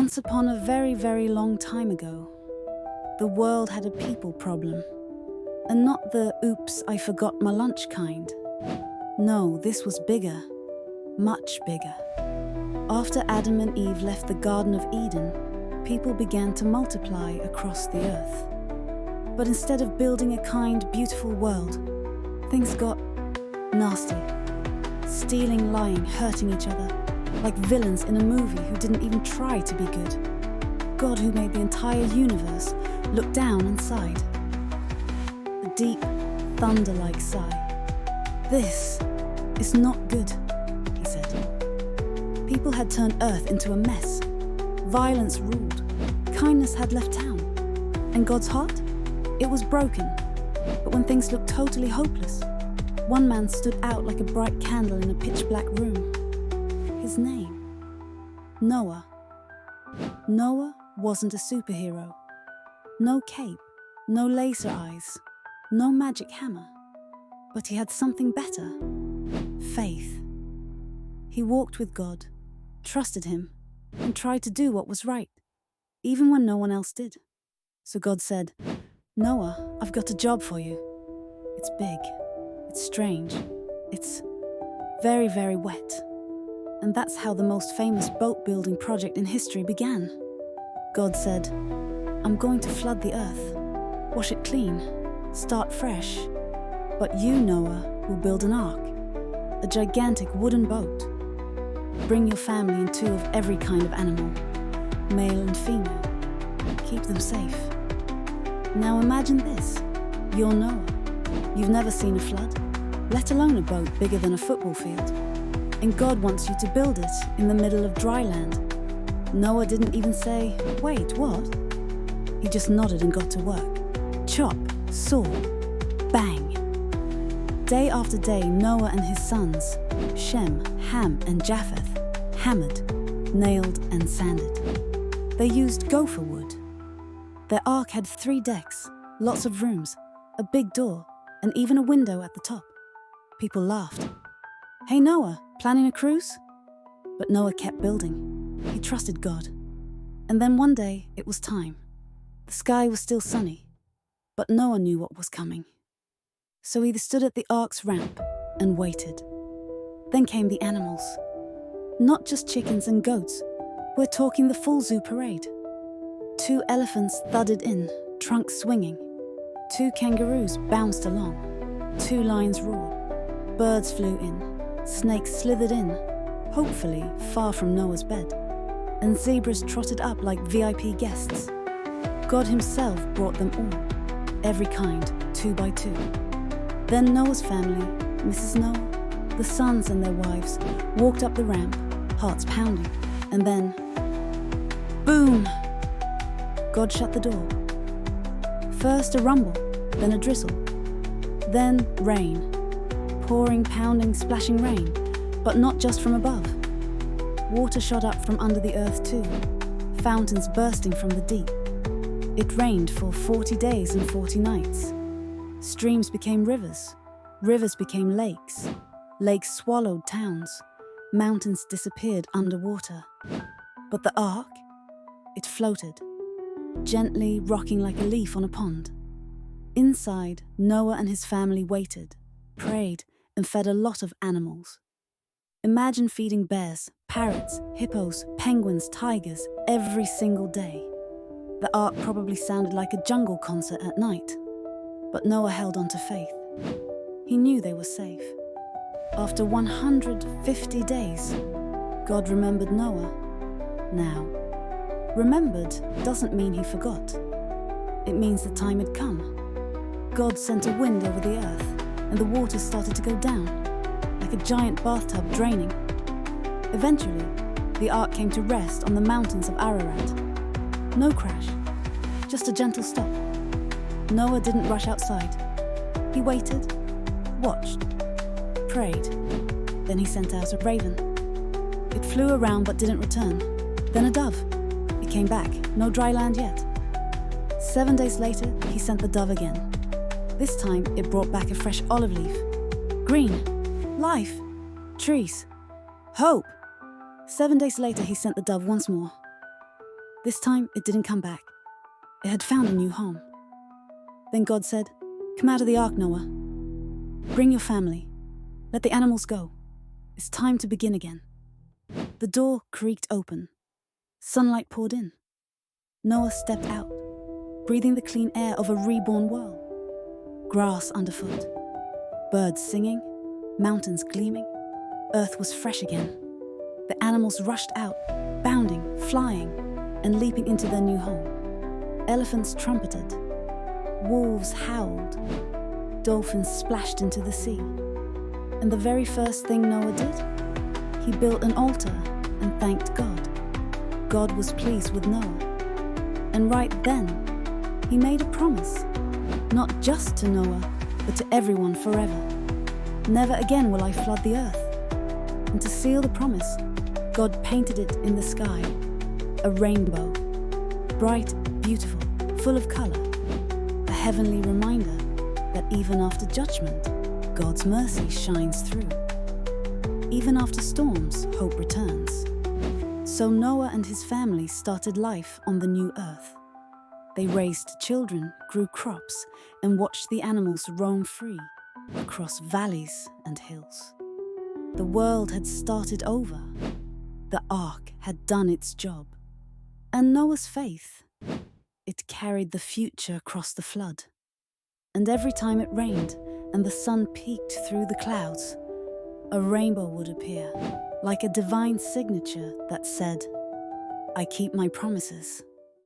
Once upon a very, very long time ago, the world had a people problem. And not the oops, I forgot my lunch kind. No, this was bigger, much bigger. After Adam and Eve left the Garden of Eden, people began to multiply across the earth. But instead of building a kind, beautiful world, things got nasty. Stealing, lying, hurting each other, like villains in a movie who didn't even try to be good. God, who made the entire universe, looked down and sighed. A deep, thunder-like sigh. This is not good, he said. People had turned Earth into a mess. Violence ruled. Kindness had left town. And God's heart? It was broken. But when things looked totally hopeless, one man stood out like a bright candle in a pitch-black room. His name? Noah. Noah wasn't a superhero. No cape, no laser eyes, no magic hammer. But he had something better. Faith. He walked with God, trusted him, and tried to do what was right, even when no one else did. So God said, "Noah, I've got a job for you. It's big, it's strange, it's very, very wet." And that's how the most famous boat-building project in history began. God said, "I'm going to flood the earth, wash it clean, start fresh. But you, Noah, will build an ark, a gigantic wooden boat. Bring your family and 2 of every kind of animal, male and female. Keep them safe." Now imagine this. You're Noah. You've never seen a flood, let alone a boat bigger than a football field. And God wants you to build it in the middle of dry land. Noah didn't even say, "Wait, what?" He just nodded and got to work. Chop, saw, bang. Day after day, Noah and his sons, Shem, Ham, and Japheth, hammered, nailed, and sanded. They used gopher wood. Their ark had 3 decks, lots of rooms, a big door, and even a window at the top. People laughed. "Hey Noah, planning a cruise?" But Noah kept building. He trusted God. And then one day, it was time. The sky was still sunny, but Noah knew what was coming. So he stood at the ark's ramp and waited. Then came the animals. Not just chickens and goats. We're talking the full zoo parade. 2 elephants thudded in, trunks swinging. 2 kangaroos bounced along. 2 lions roared. Birds flew in. Snakes slithered in, hopefully far from Noah's bed. And zebras trotted up like VIP guests. God himself brought them all, every kind, 2 by 2. Then Noah's family, Mrs. Noah, the sons and their wives, walked up the ramp, hearts pounding. And then, boom! God shut the door. First a rumble, then a drizzle. Then rain. Pouring, pounding, splashing rain, but not just from above. Water shot up from under the earth too, fountains bursting from the deep. It rained for 40 days and 40 nights. Streams became rivers, rivers became lakes, lakes swallowed towns, mountains disappeared underwater. But the ark, it floated, gently rocking like a leaf on a pond. Inside, Noah and his family waited, prayed, and fed a lot of animals. Imagine feeding bears, parrots, hippos, penguins, tigers every single day. The ark probably sounded like a jungle concert at night. But Noah held on to faith. He knew they were safe. After 150 days, God remembered Noah. Now, remembered doesn't mean he forgot. It means the time had come. God sent a wind over the earth, and the waters started to go down, like a giant bathtub draining. Eventually, the ark came to rest on the mountains of Ararat. No crash, just a gentle stop. Noah didn't rush outside. He waited, watched, prayed. Then he sent out a raven. It flew around but didn't return. Then a dove. It came back, no dry land yet. 7 days later, he sent the dove again. This time, it brought back a fresh olive leaf. Green, life, trees, hope. 7 days later, he sent the dove once more. This time, it didn't come back. It had found a new home. Then God said, "Come out of the ark, Noah. Bring your family. Let the animals go. It's time to begin again." The door creaked open. Sunlight poured in. Noah stepped out, breathing the clean air of a reborn world. Grass underfoot, birds singing, mountains gleaming. Earth was fresh again. The animals rushed out, bounding, flying, and leaping into their new home. Elephants trumpeted. Wolves howled. Dolphins splashed into the sea. And the very first thing Noah did? He built an altar and thanked God. God was pleased with Noah. And right then, he made a promise, not just to Noah, but to everyone forever. Never again will I flood the earth. And to seal the promise, God painted it in the sky, a rainbow, bright, beautiful, full of color, a heavenly reminder that even after judgment, God's mercy shines through. Even after storms, hope returns. So Noah and his family started life on the new earth. They raised children, grew crops, and watched the animals roam free across valleys and hills. The world had started over. The ark had done its job. And Noah's faith, it carried the future across the flood. And every time it rained and the sun peeked through the clouds, a rainbow would appear, like a divine signature that said, "I keep my promises."